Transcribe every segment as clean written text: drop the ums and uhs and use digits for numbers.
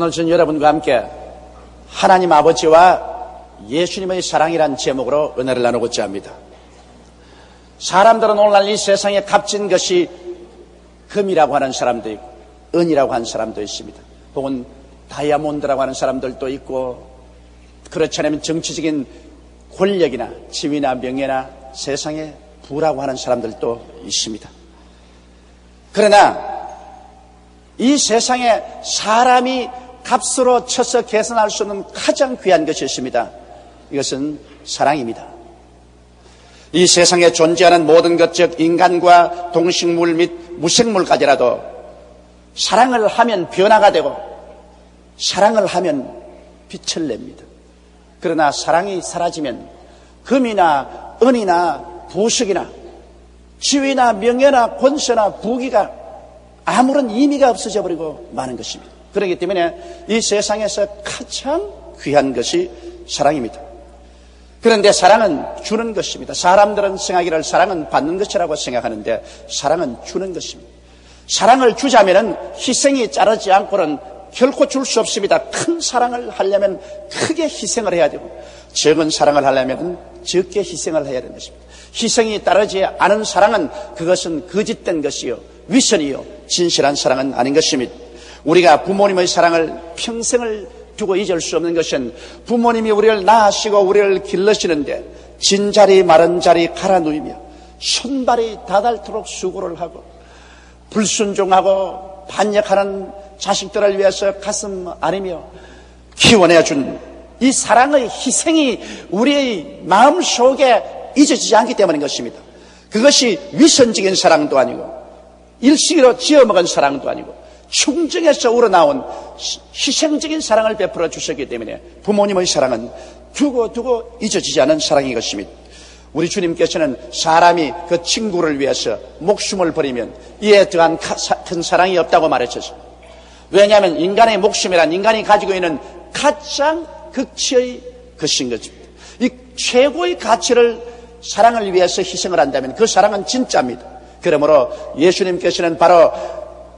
오늘 전 여러분과 함께 하나님 아버지와 예수님의 사랑이란 제목으로 은혜를 나누고자 합니다. 사람들은 오늘날 이 세상에 값진 것이 금이라고 하는 사람도 있고 은이라고 하는 사람도 있습니다. 혹은 다이아몬드라고 하는 사람들도 있고, 그렇지 않으면 정치적인 권력이나 지위나 명예나 세상의 부라고 하는 사람들도 있습니다. 그러나 이 세상에 사람이 값으로 쳐서 계산할 수 없는 가장 귀한 것이 있습니다. 이것은 사랑입니다. 이 세상에 존재하는 모든 것, 즉 인간과 동식물 및 무생물까지라도 사랑을 하면 변화가 되고 사랑을 하면 빛을 냅니다. 그러나 사랑이 사라지면 금이나 은이나 부석이나 지위나 명예나 권세나 부귀가 아무런 의미가 없어져 버리고 마는 것입니다. 그렇기 때문에 이 세상에서 가장 귀한 것이 사랑입니다. 그런데 사랑은 주는 것입니다. 사람들은 생각하기를 사랑은 받는 것이라고 생각하는데 사랑은 주는 것입니다. 사랑을 주자면은 희생이 자르지 않고는 결코 줄 수 없습니다. 큰 사랑을 하려면 크게 희생을 해야 되고, 적은 사랑을 하려면 적게 희생을 해야 되는 것입니다. 희생이 따르지 않은 사랑은 그것은 거짓된 것이요, 위선이요, 진실한 사랑은 아닌 것입니다. 우리가 부모님의 사랑을 평생을 두고 잊을 수 없는 것은 부모님이 우리를 낳으시고 우리를 길러시는데 진자리 마른 자리 갈아 누이며 손발이 닿도록 수고를 하고 불순종하고 반역하는 자식들을 위해서 가슴 아리며 키워내준 이 사랑의 희생이 우리의 마음속에 잊어지지 않기 때문인 것입니다. 그것이 위선적인 사랑도 아니고 일시로 지어먹은 사랑도 아니고 충정에서 우러나온 희생적인 사랑을 베풀어 주셨기 때문에 부모님의 사랑은 두고 잊어지지 않은 사랑인 것입니다. 우리 주님께서는 사람이 그 친구를 위해서 목숨을 버리면 이에 더한 큰 사랑이 없다고 말하셨습니다. 왜냐하면 인간의 목숨이란 인간이 가지고 있는 가장 극치의 것인 것입니다. 이 최고의 가치를 사랑을 위해서 희생을 한다면 그 사랑은 진짜입니다. 그러므로 예수님께서는 바로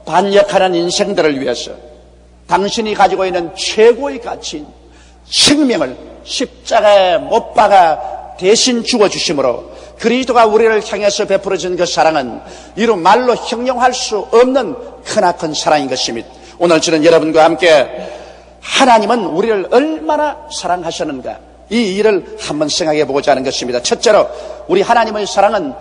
반역하는 인생들을 위해서 당신이 가지고 있는 최고의 가치인 생명을 십자가에 못 박아 대신 죽어주심으로 그리스도가 우리를 향해서 베풀어진 그 사랑은 이루 말로 형용할 수 없는 크나큰 사랑인 것입니다. 오늘 저는 여러분과 함께 하나님은 우리를 얼마나 사랑하셨는가, 이 일을 한번 생각해 보고자 하는 것입니다. 첫째로 우리 하나님의 사랑은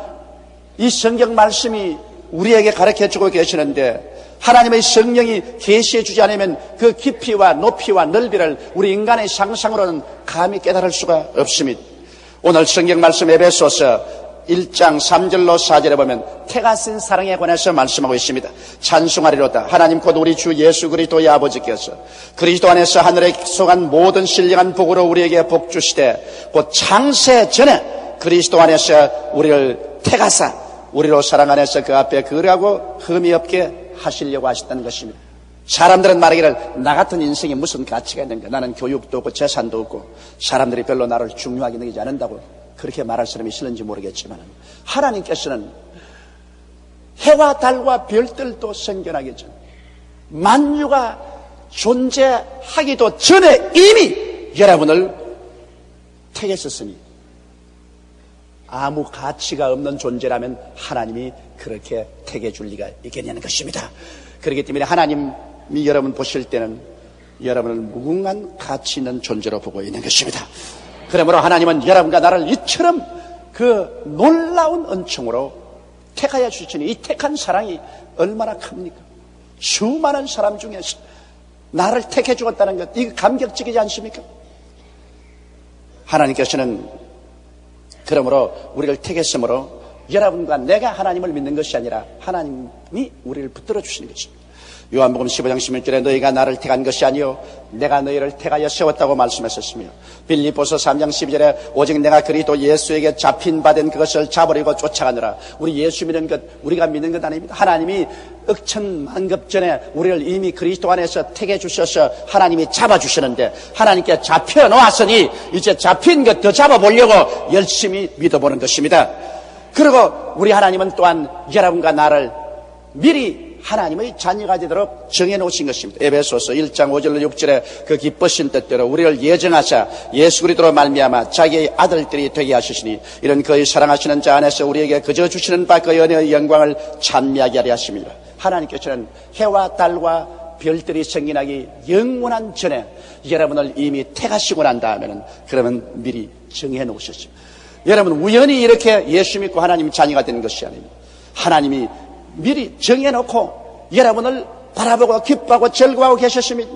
이 성경 말씀이 우리에게 가르쳐주고 계시는데 하나님의 성령이 계시해 주지 않으면 그 깊이와 높이와 넓이를 우리 인간의 상상으로는 감히 깨달을 수가 없습니다. 오늘 성경 말씀 에베소서 1장 3절로 4절에 보면 태가 쓴 사랑에 관해서 말씀하고 있습니다. 찬송하리로다. 하나님 곧 우리 주 예수 그리스도의 아버지께서 그리스도 안에서 하늘에 속한 모든 신령한 복으로 우리에게 복 주시되 곧 창세 전에 그리스도 안에서 우리를 태가사 우리로 사랑 안에서 그 앞에 거룩하고 흠이 없게 하시려고 하셨다는 것입니다. 사람들은 말하기를 나 같은 인생에 무슨 가치가 있는가, 나는 교육도 없고 재산도 없고 사람들이 별로 나를 중요하게 여기지 않는다고 그렇게 말할 사람이 있을는지 모르겠지만 하나님께서는 해와 달과 별들도 생겨나기 전 만유가 존재하기도 전에 이미 여러분을 택했었으니 아무 가치가 없는 존재라면 하나님이 그렇게 택해 줄 리가 있겠냐는 것입니다. 그렇기 때문에 하나님이 여러분 보실 때는 여러분을 무궁한 가치 있는 존재로 보고 있는 것입니다. 그러므로 하나님은 여러분과 나를 이처럼 그 놀라운 은총으로 택하여 주시니 이 택한 사랑이 얼마나 큽니까? 수많은 사람 중에서 나를 택해 주었다는 것, 이거 감격적이지 않습니까? 하나님께서는 그러므로 우리를 택했으므로 여러분과 내가 하나님을 믿는 것이 아니라 하나님이 우리를 붙들어 주시는 것입니다. 요한복음 15장 16절에 너희가 나를 택한 것이 아니요 내가 너희를 택하여 세웠다고 말씀하셨으며 빌립보서 3장 12절에 오직 내가 그리스도 예수에게 잡힌 바 된 그것을 잡으려고 쫓아가느라. 우리 예수 믿는 것 우리가 믿는 것 아닙니다. 하나님이 억천만급 전에 우리를 이미 그리스도 안에서 택해 주셔서 하나님이 잡아주시는데 하나님께 잡혀 놓았으니 이제 잡힌 것 더 잡아보려고 열심히 믿어보는 것입니다. 그리고 우리 하나님은 또한 여러분과 나를 미리 하나님의 자녀가 되도록 정해놓으신 것입니다. 에베소서 1장 5절 6절에 그 기쁘신 뜻대로 우리를 예정하사 예수 그리스도로 말미암아 자기의 아들들이 되게 하시니 이런 그의 사랑하시는 자 안에서 우리에게 그저 주시는 바 그 은혜의 영광을 찬미하게 하려 하십니다. 하나님께서는 해와 달과 별들이 생겨나기 영원한 전에 여러분을 이미 택하시고 난 다음에는 그러면 미리 정해놓으셨죠. 여러분 우연히 이렇게 예수 믿고 하나님 자녀가 된 것이 아닙니다. 하나님이 미리 정해놓고 여러분을 바라보고 기뻐하고 즐거워하고 계셨습니다.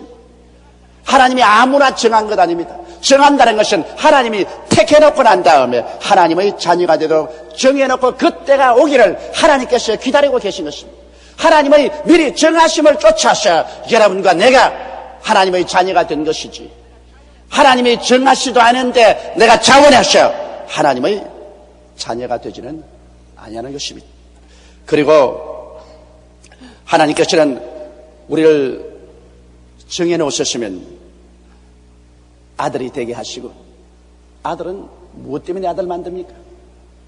하나님이 아무나 정한 것 아닙니다. 정한다는 것은 하나님이 택해놓고 난 다음에 하나님의 자녀가 되도록 정해놓고 그때가 오기를 하나님께서 기다리고 계신 것입니다. 하나님의 미리 정하심을 쫓아서 여러분과 내가 하나님의 자녀가 된 것이지, 하나님이 정하시도 않은데 내가 자원해서 하나님의 자녀가 되지는 아니하는 것입니다. 그리고 하나님께서는 우리를 정해놓으셨으면 아들이 되게 하시고, 아들은 무엇 때문에 아들 만듭니까?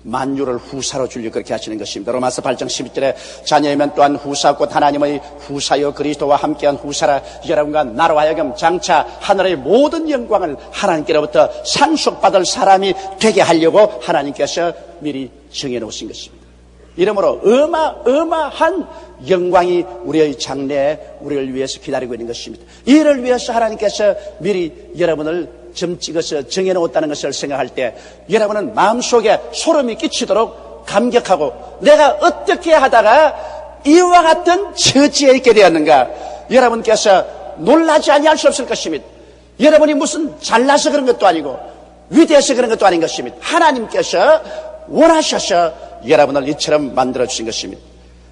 만유를 후사로 주려 그렇게 하시는 것입니다. 로마서 8장 12절에 자녀이면 또한 후사 곧 하나님의 후사요 그리스도와 함께한 후사라. 여러분과 나로 하여금 장차 하늘의 모든 영광을 하나님께로부터 상속받을 사람이 되게 하려고 하나님께서 미리 정해놓으신 것입니다. 이러므로 어마어마한 영광이 우리의 장래에 우리를 위해서 기다리고 있는 것입니다. 이를 위해서 하나님께서 미리 여러분을 점 찍어서 정해놓았다는 것을 생각할 때 여러분은 마음속에 소름이 끼치도록 감격하고, 내가 어떻게 하다가 이와 같은 처지에 있게 되었는가, 여러분께서 놀라지 아니할 수 없을 것입니다. 여러분이 무슨 잘나서 그런 것도 아니고 위대해서 그런 것도 아닌 것입니다. 하나님께서 원하셔서 여러분을 이처럼 만들어주신 것입니다.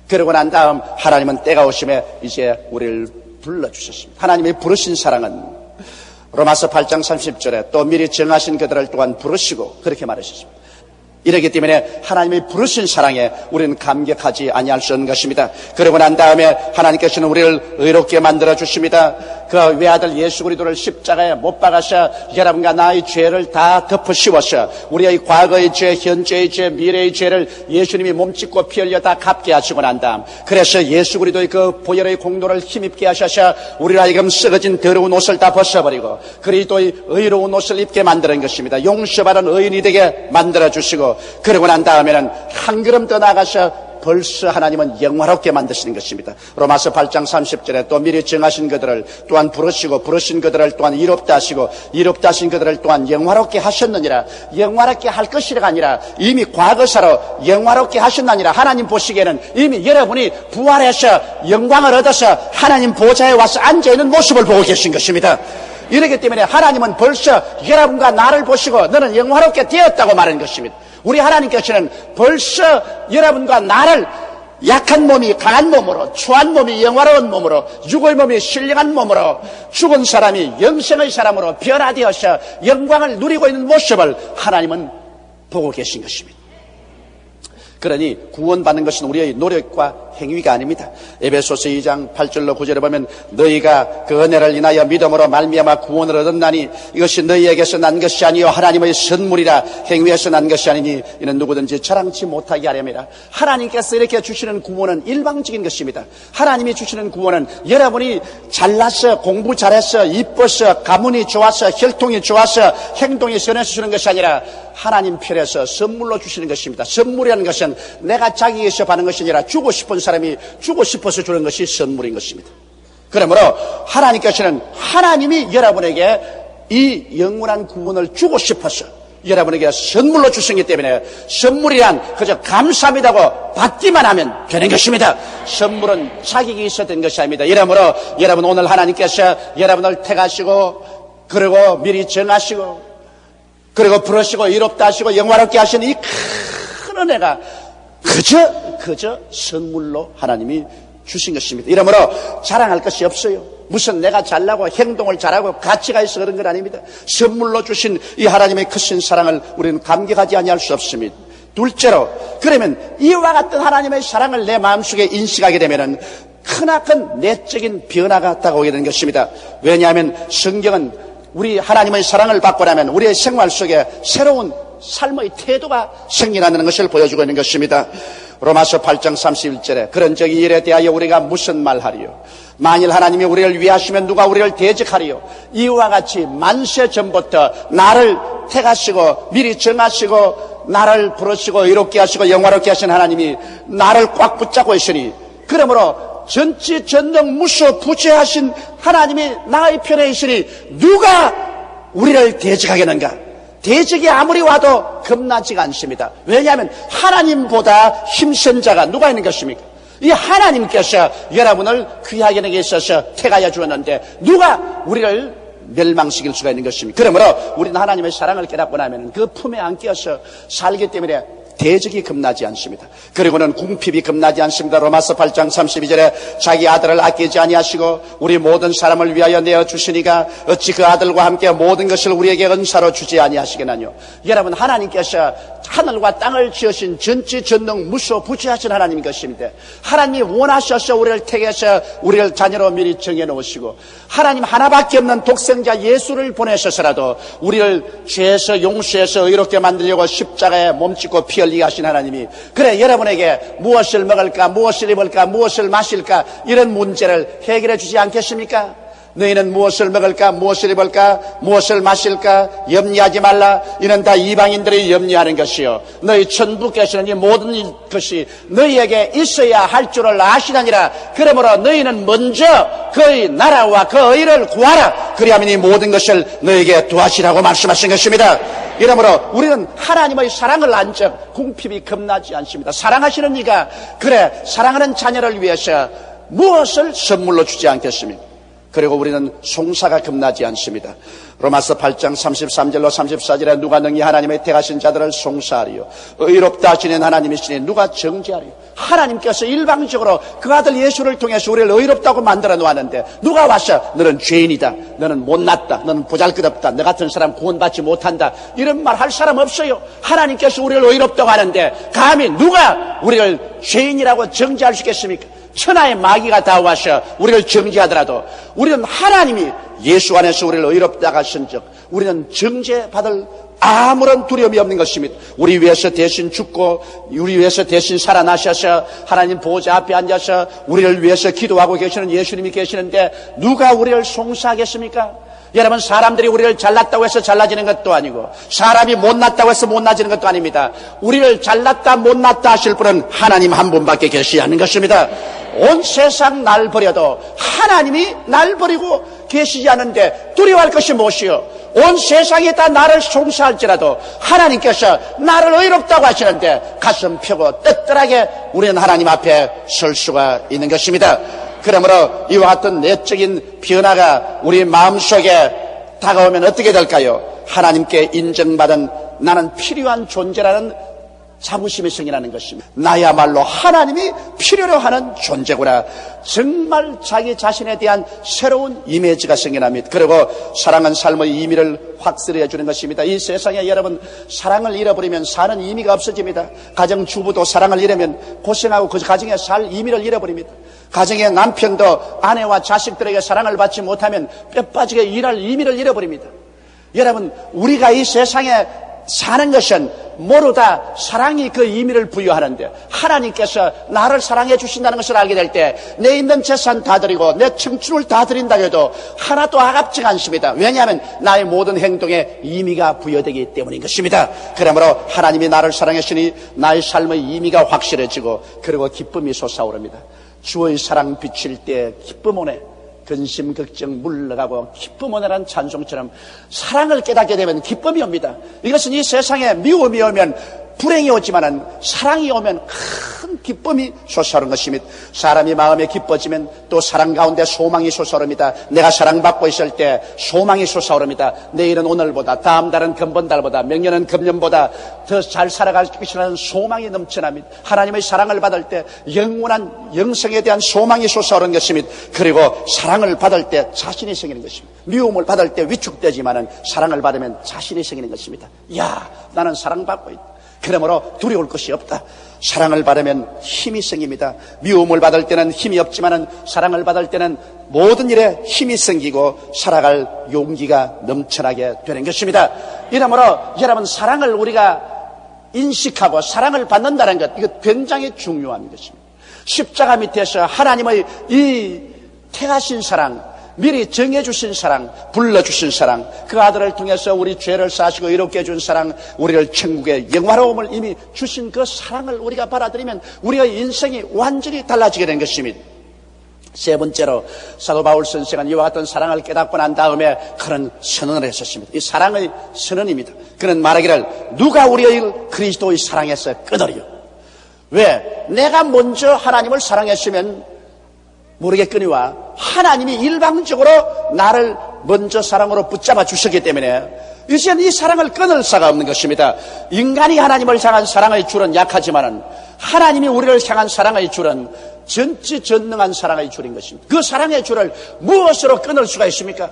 그러고 난 다음 하나님은 때가 오심에 이제 우리를 불러주셨습니다. 하나님이 부르신 사랑은 로마서 8장 30절에 또 미리 정하신 그들을 또한 부르시고 그렇게 말하셨습니다. 이러기 때문에 하나님이 부르신 사랑에 우리는 감격하지 아니할 수 없는 것입니다. 그러고 난 다음에 하나님께서는 우리를 의롭게 만들어 주십니다. 그 외아들 예수 그리스도를 십자가에 못 박아서 여러분과 나의 죄를 다 덮어 씌워서 우리의 과거의 죄, 현재의 죄, 미래의 죄를 예수님이 몸짓고 피 흘려 다 갚게 하시고 난 다음, 그래서 예수 그리스도의 그 보혈의 공로를 힘입게 하셔서 우리를 하여금 썩어진 더러운 옷을 다 벗어버리고 그리스도의 의로운 옷을 입게 만드는 것입니다. 용서받은 의인이 되게 만들어 주시고, 그러고 난 다음에는 한 걸음 더 나아가서 벌써 하나님은 영화롭게 만드시는 것입니다. 로마서 8장 30절에 또 미리 정하신 그들을 또한 부르시고 부르신 그들을 또한 이롭다 하시고 이롭다 하신 그들을 또한 영화롭게 하셨느니라. 영화롭게 할 것이라가 아니라 이미 과거사로 영화롭게 하셨느니라. 하나님 보시기에는 이미 여러분이 부활해서 영광을 얻어서 하나님 보좌에 와서 앉아있는 모습을 보고 계신 것입니다. 이렇기 때문에 하나님은 벌써 여러분과 나를 보시고 너는 영화롭게 되었다고 말하는 것입니다. 우리 하나님께서는 벌써 여러분과 나를 약한 몸이 강한 몸으로, 추한 몸이 영화로운 몸으로, 육의 몸이 신령한 몸으로, 죽은 사람이 영생의 사람으로 변화되어서 영광을 누리고 있는 모습을 하나님은 보고 계신 것입니다. 그러니 구원받는 것은 우리의 노력과 행위가 아닙니다. 에베소서 2장 8절로 9절에 보면 너희가 그 은혜를 인하여 믿음으로 말미암아 구원을 얻었나니 이것이 너희에게서 난 것이 아니요 하나님의 선물이라. 행위에서 난 것이 아니니 이는 누구든지 자랑치 못하게 하려니라. 하나님께서 이렇게 주시는 구원은 일방적인 것입니다. 하나님이 주시는 구원은 여러분이 잘나서 공부 잘해서 이뻐서 가문이 좋아서 혈통이 좋아서 행동이 선해서 주는 것이 아니라 하나님 편에서 선물로 주시는 것입니다. 선물이라는 것은 내가 자기에서 받는 것이 아니라 주고 싶은 사람이 주고 싶어서 주는 것이 선물인 것입니다. 그러므로 하나님께서는 하나님이 여러분에게 이 영원한 구원을 주고 싶어서 여러분에게 선물로 주시기 때문에 선물이란 그저 감사합니다고 받기만 하면 되는 것입니다. 선물은 자격이 있어야 되는 것이 아닙니다. 이러므로 여러분 오늘 하나님께서 여러분을 택하시고 그리고 미리 정하시고 그리고 부르시고 이롭다 하시고 영화롭게 하시는 이 큰 은혜가 그저 선물로 하나님이 주신 것입니다. 이러므로 자랑할 것이 없어요. 무슨 내가 잘나고 행동을 잘하고 가치가 있어 그런 건 아닙니다. 선물로 주신 이 하나님의 크신 사랑을 우리는 감격하지 아니할 수 없습니다. 둘째로, 그러면 이와 같은 하나님의 사랑을 내 마음속에 인식하게 되면은 크나큰 내적인 변화가 다가오게 되는 것입니다. 왜냐하면 성경은 우리 하나님의 사랑을 받고 나면 우리의 생활 속에 새로운 삶의 태도가 생겨나는 것을 보여주고 있는 것입니다. 로마서 8장 31절에 그런 적 이 일에 대하여 우리가 무슨 말하리요? 만일 하나님이 우리를 위하시면 누가 우리를 대적하리요? 이와 같이 만세 전부터 나를 택하시고 미리 정하시고 나를 부르시고 이롭게 하시고 영화롭게 하신 하나님이 나를 꽉 붙잡고 있으니, 그러므로 전지 전능 무소 부재하신 하나님이 나의 편에 있으니 누가 우리를 대적하겠는가? 대적이 아무리 와도 겁나지가 않습니다. 왜냐하면 하나님보다 힘센 자가 누가 있는 것입니까? 이 하나님께서 여러분을 귀하게 여기게 있어서 택하여 주었는데 누가 우리를 멸망시킬 수가 있는 것입니다. 그러므로 우리는 하나님의 사랑을 깨닫고 나면 그 품에 안겨서 살기 때문에 대적이 겁나지 않습니다. 그리고는 궁핍이 겁나지 않습니다. 로마서 8장 32절에 자기 아들을 아끼지 아니하시고 우리 모든 사람을 위하여 내어주시니가 어찌 그 아들과 함께 모든 것을 우리에게 은사로 주지 아니하시겠나요? 여러분, 하나님께서 하늘과 땅을 지으신 전지전능 무소부지하신 하나님인 것입니다. 하나님이 원하셔서 우리를 택해서 우리를 자녀로 미리 정해놓으시고 하나님 하나밖에 없는 독생자 예수를 보내셔서라도 우리를 죄에서 용서해서 의롭게 만들려고 십자가에 몸짓고 피 흘리게 하신 하나님이, 그래 여러분에게 무엇을 먹을까, 무엇을 입을까, 무엇을 마실까 이런 문제를 해결해 주지 않겠습니까? 너희는 무엇을 먹을까, 무엇을 입을까, 무엇을 마실까 염려하지 말라. 이는 다 이방인들이 염려하는 것이요 너희 천부께서는 이 모든 것이 너희에게 있어야 할 줄을 아시나니라. 그러므로 너희는 먼저 그의 나라와 그 의를 구하라. 그리하면 이 모든 것을 너희에게 도하시라고 말씀하신 것입니다. 이러므로 우리는 하나님의 사랑을 안 적 궁핍이 겁나지 않습니다. 사랑하시는 이가, 그래 사랑하는 자녀를 위해서 무엇을 선물로 주지 않겠습니까? 그리고 우리는 송사가 겁나지 않습니다. 로마서 8장 33절로 34절에 누가 능히 하나님의 택하신 자들을 송사하리요? 의롭다 하시는 하나님이시니 누가 정죄하리요? 하나님께서 일방적으로 그 아들 예수를 통해서 우리를 의롭다고 만들어 놓았는데 누가 와서 너는 죄인이다, 너는 못났다, 너는 보잘것없다, 너 같은 사람 구원받지 못한다 이런 말 할 사람 없어요. 하나님께서 우리를 의롭다고 하는데 감히 누가 우리를 죄인이라고 정죄할 수 있겠습니까? 천하의 마귀가 다 와서 우리를 정죄하더라도 우리는 하나님이 예수 안에서 우리를 의롭다고 하신 적 우리는 정죄받을 아무런 두려움이 없는 것입니다. 우리 위해서 대신 죽고 우리 위해서 대신 살아나셔서 하나님 보좌 앞에 앉아서 우리를 위해서 기도하고 계시는 예수님이 계시는데 누가 우리를 송사하겠습니까? 여러분, 사람들이 우리를 잘났다고 해서 잘나지는 것도 아니고 사람이 못났다고 해서 못나지는 것도 아닙니다. 우리를 잘났다 못났다 하실 분은 하나님 한 분밖에 계시지 않는 것입니다. 온 세상 날 버려도 하나님이 날 버리고 계시지 않은데 두려워할 것이 무엇이요? 온 세상이 다 나를 송사할지라도 하나님께서 나를 의롭다고 하시는데 가슴 펴고 떳떳하게 우리는 하나님 앞에 설 수가 있는 것입니다. 그러므로 이와 같은 내적인 변화가 우리 마음속에 다가오면 어떻게 될까요? 하나님께 인정받은 나는 필요한 존재라는 자부심이 생기는 것입니다. 나야말로 하나님이 필요로 하는 존재구나. 정말 자기 자신에 대한 새로운 이미지가 생겨납니다. 그리고 사랑은 삶의 의미를 확실히 해주는 것입니다. 이 세상에 여러분, 사랑을 잃어버리면 사는 의미가 없어집니다. 가정주부도 사랑을 잃으면 고생하고 그 가정에 살 의미를 잃어버립니다. 가정의 남편도 아내와 자식들에게 사랑을 받지 못하면 뼈빠지게 일할 의미를 잃어버립니다. 여러분, 우리가 이 세상에 사는 것은 모르다 사랑이 그 의미를 부여하는데 하나님께서 나를 사랑해 주신다는 것을 알게 될 때 내 있는 재산 다 드리고 내 청춘을 다 드린다고 해도 하나도 아깝지가 않습니다. 왜냐하면 나의 모든 행동에 의미가 부여되기 때문인 것입니다. 그러므로 하나님이 나를 사랑하시니 나의 삶의 의미가 확실해지고 그리고 기쁨이 솟아오릅니다. 주의 사랑 비칠 때 기쁨 오네. 근심 걱정 물러가고 기쁨 오네라는 찬송처럼 사랑을 깨닫게 되면 기쁨이 옵니다. 이것은 이 세상에 미움이 오면 불행이 오지만은 사랑이 오면 큰 기쁨이 솟아오르는 것입니다. 사람이 마음에 기뻐지면 또 사랑 가운데 소망이 솟아오릅니다. 내가 사랑받고 있을 때 소망이 솟아오릅니다. 내일은 오늘보다, 다음 달은 금번달보다, 명년은 금년보다 더 잘 살아갈 것이라는 소망이 넘쳐납니다. 하나님의 사랑을 받을 때 영원한 영생에 대한 소망이 솟아오르는 것입니다. 그리고 사랑을 받을 때 자신이 생기는 것입니다. 미움을 받을 때 위축되지만은 사랑을 받으면 자신이 생기는 것입니다. 야, 나는 사랑받고 있다. 그러므로 두려울 것이 없다. 사랑을 받으면 힘이 생깁니다. 미움을 받을 때는 힘이 없지만은 사랑을 받을 때는 모든 일에 힘이 생기고 살아갈 용기가 넘쳐나게 되는 것입니다. 이러므로 여러분, 사랑을 우리가 인식하고 사랑을 받는다는 것, 이거 굉장히 중요한 것입니다. 십자가 밑에서 하나님의 이 택하신 사랑, 미리 정해주신 사랑, 불러주신 사랑, 그 아들을 통해서 우리 죄를 사시고 이롭게 해준 사랑, 우리를 천국의 영화로움을 이미 주신 그 사랑을 우리가 받아들이면 우리의 인생이 완전히 달라지게 된 것입니다. 세 번째로 사도 바울 선생은 이와 같은 사랑을 깨닫고 난 다음에 그런 선언을 했었습니다. 이 사랑의 선언입니다. 그는 말하기를 누가 우리의 그리스도의 사랑에서 끊으리요. 왜? 내가 먼저 하나님을 사랑했으면 모르겠거니와 하나님이 일방적으로 나를 먼저 사랑으로 붙잡아 주셨기 때문에 이제는 이 사랑을 끊을 수가 없는 것입니다. 인간이 하나님을 향한 사랑의 줄은 약하지만은 하나님이 우리를 향한 사랑의 줄은 전지전능한 사랑의 줄인 것입니다. 그 사랑의 줄을 무엇으로 끊을 수가 있습니까?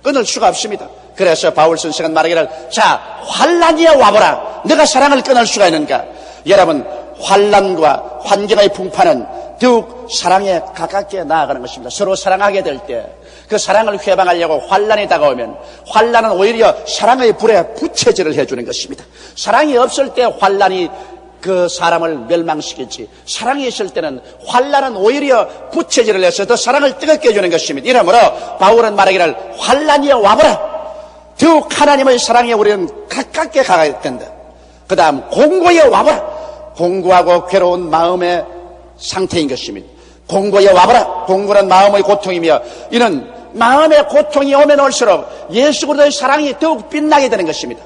끊을 수가 없습니다. 그래서 바울 선생은 말하기를 자, 환난이여 와보라. 내가 사랑을 끊을 수가 있는가? 여러분, 환난과 환경의 풍파는 더욱 사랑에 가깝게 나아가는 것입니다. 서로 사랑하게 될 때 그 사랑을 회방하려고 환난이 다가오면 환난은 오히려 사랑의 불에 부채질을 해주는 것입니다. 사랑이 없을 때 환난이 그 사람을 멸망시키지, 사랑이 있을 때는 환난은 오히려 부채질을 해서 더 사랑을 뜨겁게 해주는 것입니다. 이러므로 바울은 말하기를 환난이여 와보라. 더욱 하나님의 사랑에 우리는 가깝게 가야 된다. 그 다음 공고에 와보라. 공고하고 괴로운 마음의 상태인 것입니다. 공고에 와보라. 공고는 마음의 고통이며 이는 마음의 고통이 오면 올수록 예수 그리스도의 사랑이 더욱 빛나게 되는 것입니다.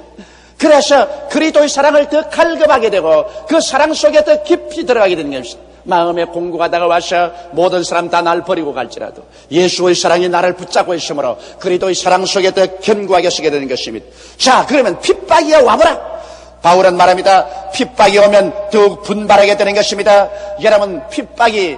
그래서 그리스도의 사랑을 더 갈급하게 되고 그 사랑 속에 더 깊이 들어가게 되는 것입니다. 마음의 공고가 다가와서 모든 사람 다 날 버리고 갈지라도 예수의 사랑이 나를 붙잡고 있으므로 그리스도의 사랑 속에 더 견고하게 서게 되는 것입니다. 자, 그러면 핍박이 와보라. 바울은 말합니다. 핍박이 오면 더욱 분발하게 되는 것입니다. 여러분, 핍박이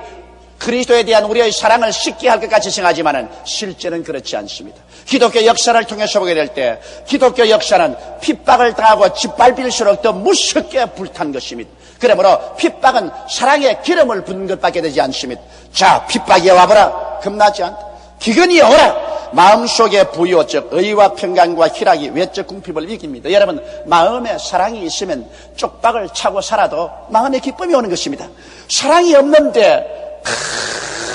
그리스도에 대한 우리의 사랑을 식게 할 것 같이 생각하지만 실제는 그렇지 않습니다. 기독교 역사를 통해서 보게 될 때 기독교 역사는 핍박을 당하고 짓밟힐수록 더 무섭게 불탄 것입니다. 그러므로 핍박은 사랑의 기름을 붓는 것밖에 되지 않습니다. 자, 핍박이 와보라. 겁나지 않다. 기근이 오라. 마음속에 부요 즉 의와 평강과 희락이 외적 궁핍을 이깁니다. 여러분, 마음에 사랑이 있으면 쪽박을 차고 살아도 마음에 기쁨이 오는 것입니다. 사랑이 없는데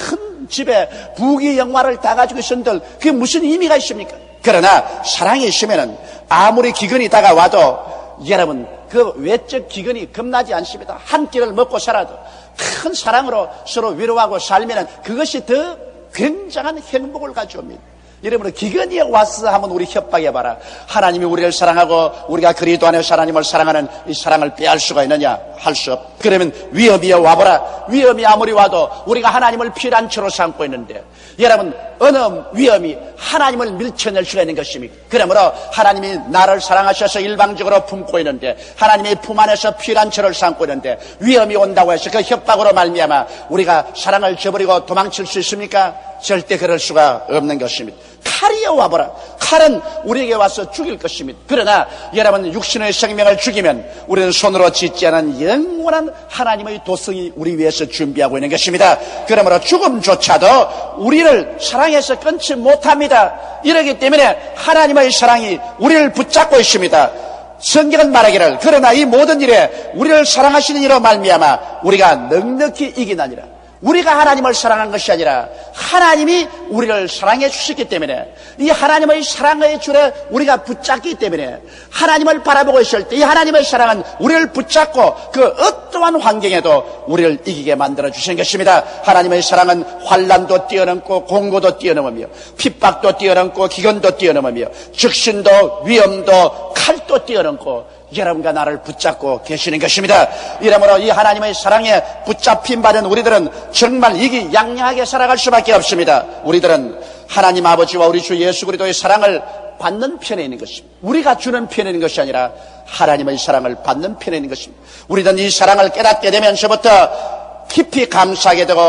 큰 집에 부귀 영화를 다 가지고 있은들 그게 무슨 의미가 있습니까? 그러나 사랑이 있으면 아무리 기근이 다가와도 여러분 그 외적 기근이 겁나지 않습니다. 한 끼를 먹고 살아도 큰 사랑으로 서로 위로하고 살면 그것이 더 굉장한 행복을 가져옵니다. 여러분, 기근이 왔어 하면 우리 협박해봐라. 하나님이 우리를 사랑하고 우리가 그리스도 안에서 하나님을 사랑하는 이 사랑을 빼앗을 수가 있느냐? 할 수 없. 그러면 위험이 와보라. 위험이 아무리 와도 우리가 하나님을 피난처로 삼고 있는데 여러분, 어느 위험이 하나님을 밀쳐낼 수가 있는 것입니까? 그러므로 하나님이 나를 사랑하셔서 일방적으로 품고 있는데 하나님의 품 안에서 피난처를 삼고 있는데 위험이 온다고 해서 그 협박으로 말미암아 우리가 사랑을 저버리고 도망칠 수 있습니까? 절대 그럴 수가 없는 것입니다. 칼이 와보라. 칼은 우리에게 와서 죽일 것입니다. 그러나 여러분, 육신의 생명을 죽이면 우리는 손으로 짓지 않은 영원한 하나님의 도성이 우리 위해서 준비하고 있는 것입니다. 그러므로 죽음조차도 우리를 사랑해서 끊지 못합니다. 이러기 때문에 하나님의 사랑이 우리를 붙잡고 있습니다. 성경은 말하기를 그러나 이 모든 일에 우리를 사랑하시는 이로 말미암아 우리가 넉넉히 이기나니라. 우리가 하나님을 사랑한 것이 아니라 하나님이 우리를 사랑해 주셨기 때문에 이 하나님의 사랑의 줄에 우리가 붙잡기 때문에 하나님을 바라보고 있을 때 이 하나님의 사랑은 우리를 붙잡고 그 어떠한 환경에도 우리를 이기게 만들어 주신 것입니다. 하나님의 사랑은 환난도 뛰어넘고 공고도 뛰어넘으며 핍박도 뛰어넘고 기근도 뛰어넘으며 적신도 위험도 칼도 뛰어넘고 여러분과 나를 붙잡고 계시는 것입니다. 이러므로 이 하나님의 사랑에 붙잡힌 바는 우리들은 정말 이기양양하게 살아갈 수밖에 없습니다. 우리들은 하나님 아버지와 우리 주 예수 그리스도의 사랑을 받는 편에 있는 것입니다. 우리가 주는 편에 있는 것이 아니라 하나님의 사랑을 받는 편에 있는 것입니다. 우리는 이 사랑을 깨닫게 되면서부터 깊이 감사하게 되고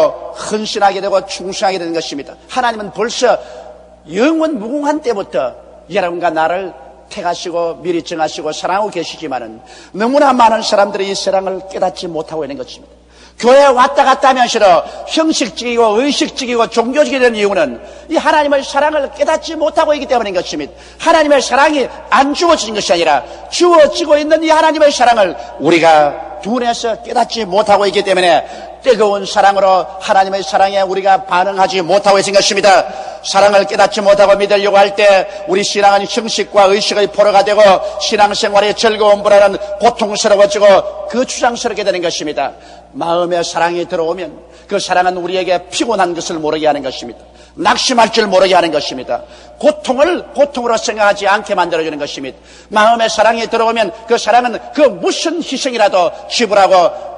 헌신하게 되고 충성하게 되는 것입니다. 하나님은 벌써 영원 무궁한 때부터 여러분과 나를 택하시고 미리 정하시고 사랑하고 계시지만은 너무나 많은 사람들이 이 사랑을 깨닫지 못하고 있는 것입니다. 교회에 왔다 갔다 하면서 형식적이고 의식적이고 종교적이 된 이유는 이 하나님의 사랑을 깨닫지 못하고 있기 때문인 것입니다. 하나님의 사랑이 안 주어진 것이 아니라 주어지고 있는 이 하나님의 사랑을 우리가 눈에서 깨닫지 못하고 있기 때문에 뜨거운 사랑으로 하나님의 사랑에 우리가 반응하지 못하고 있는 것입니다. 사랑을 깨닫지 못하고 믿으려고 할 때 우리 신앙은 형식과 의식의 포로가 되고 신앙생활의 즐거움보다는 고통스러워지고 거추장스럽게 되는 것입니다. 마음에 사랑이 들어오면 그 사랑은 우리에게 피곤한 것을 모르게 하는 것입니다. 낙심할 줄 모르게 하는 것입니다. 고통을 고통으로 생각하지 않게 만들어주는 것입니다. 마음에 사랑이 들어오면 그 사랑은 그 무슨 희생이라도 지불하고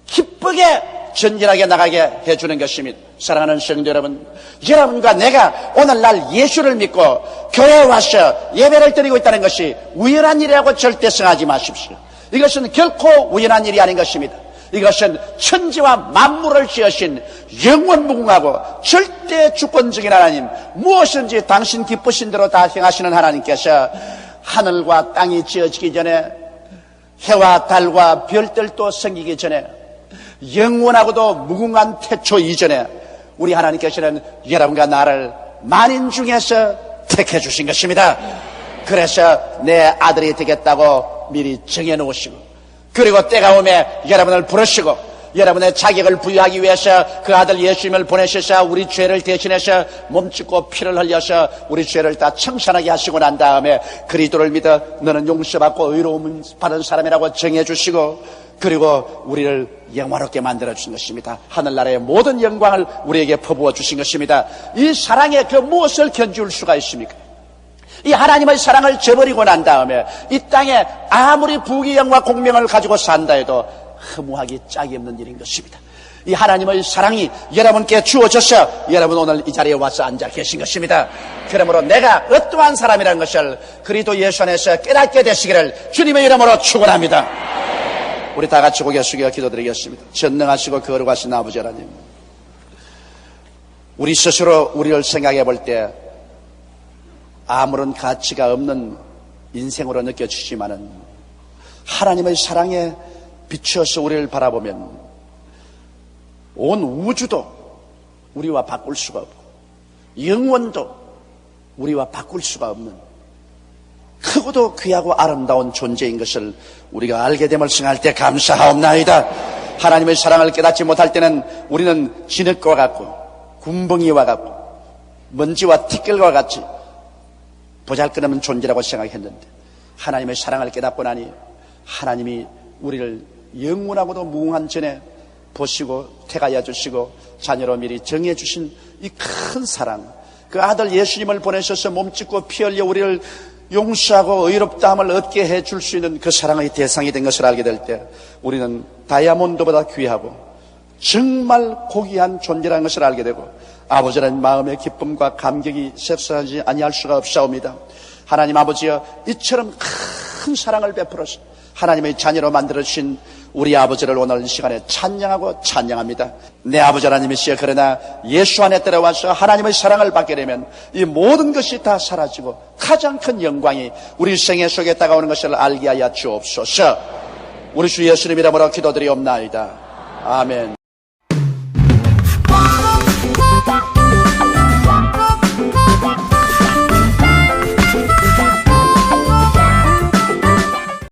기쁘게 전진하게 나가게 해주는 것입니다. 사랑하는 성도 여러분, 여러분과 내가 오늘날 예수를 믿고 교회에 와서 예배를 드리고 있다는 것이 우연한 일이라고 절대 생각하지 마십시오. 이것은 결코 우연한 일이 아닌 것입니다. 이것은 천지와 만물을 지으신 영원무궁하고 절대 주권적인 하나님, 무엇인지 당신 기쁘신 대로 다 행하시는 하나님께서 하늘과 땅이 지어지기 전에, 해와 달과 별들도 생기기 전에, 영원하고도 무궁한 태초 이전에 우리 하나님께서는 여러분과 나를 만인 중에서 택해 주신 것입니다. 그래서 내 아들이 되겠다고 미리 정해놓으시고, 그리고 때가 오면 여러분을 부르시고 여러분의 자격을 부여하기 위해서 그 아들 예수님을 보내셔서 우리 죄를 대신해서 몸짓고 피를 흘려서 우리 죄를 다 청산하게 하시고 난 다음에 그리스도를 믿어 너는 용서받고 의로움 받은 사람이라고 정해주시고, 그리고 우리를 영화롭게 만들어 주신 것입니다. 하늘나라의 모든 영광을 우리에게 퍼부어 주신 것입니다. 이 사랑에 그 무엇을 견줄 수가 있습니까? 이 하나님의 사랑을 저버리고 난 다음에 이 땅에 아무리 부귀영화 공명을 가지고 산다 해도 허무하기 짝이 없는 일인 것입니다. 이 하나님의 사랑이 여러분께 주어져서 여러분 오늘 이 자리에 와서 앉아 계신 것입니다. 그러므로 내가 어떠한 사람이라는 것을 그리스도 예수 안에서 깨닫게 되시기를 주님의 이름으로 축원합니다. 우리 다 같이 고개 숙여 기도드리겠습니다. 전능하시고 거룩하신 아버지 하나님, 우리 스스로 우리를 생각해 볼 때 아무런 가치가 없는 인생으로 느껴지지만은 하나님의 사랑에 비추어서 우리를 바라보면 온 우주도 우리와 바꿀 수가 없고 영원도 우리와 바꿀 수가 없는 크고도 귀하고 아름다운 존재인 것을 우리가 알게 됨을 생각할 때 감사하옵나이다. 하나님의 사랑을 깨닫지 못할 때는 우리는 진흙과 같고 군벙이와 같고 먼지와 티끌과 같이 보잘것없는 존재라고 생각했는데 하나님의 사랑을 깨닫고 나니 하나님이 우리를 영원하고도 무궁한 전에 보시고 택하여 주시고 자녀로 미리 정해 주신 이 큰 사랑, 그 아들 예수님을 보내셔서 몸짓고 피 흘려 우리를 용서하고 의롭다함을 얻게 해줄 수 있는 그 사랑의 대상이 된 것을 알게 될 때 우리는 다이아몬드보다 귀하고 정말 고귀한 존재라는 것을 알게 되고 아버지라는 마음의 기쁨과 감격이 셉싸하지 아니할 수가 없사옵니다. 하나님 아버지여, 이처럼 큰 사랑을 베풀어서 하나님의 자녀로 만들어주신 우리 아버지를 오늘 이 시간에 찬양하고 찬양합니다. 내 아버지 하나님이시여, 그러나 예수 안에 들어와서 하나님의 사랑을 받게 되면 이 모든 것이 다 사라지고 가장 큰 영광이 우리 생애 속에 다가오는 것을 알게 하여 주옵소서. 우리 주 예수님 이름으로 기도드리옵나이다. 아멘.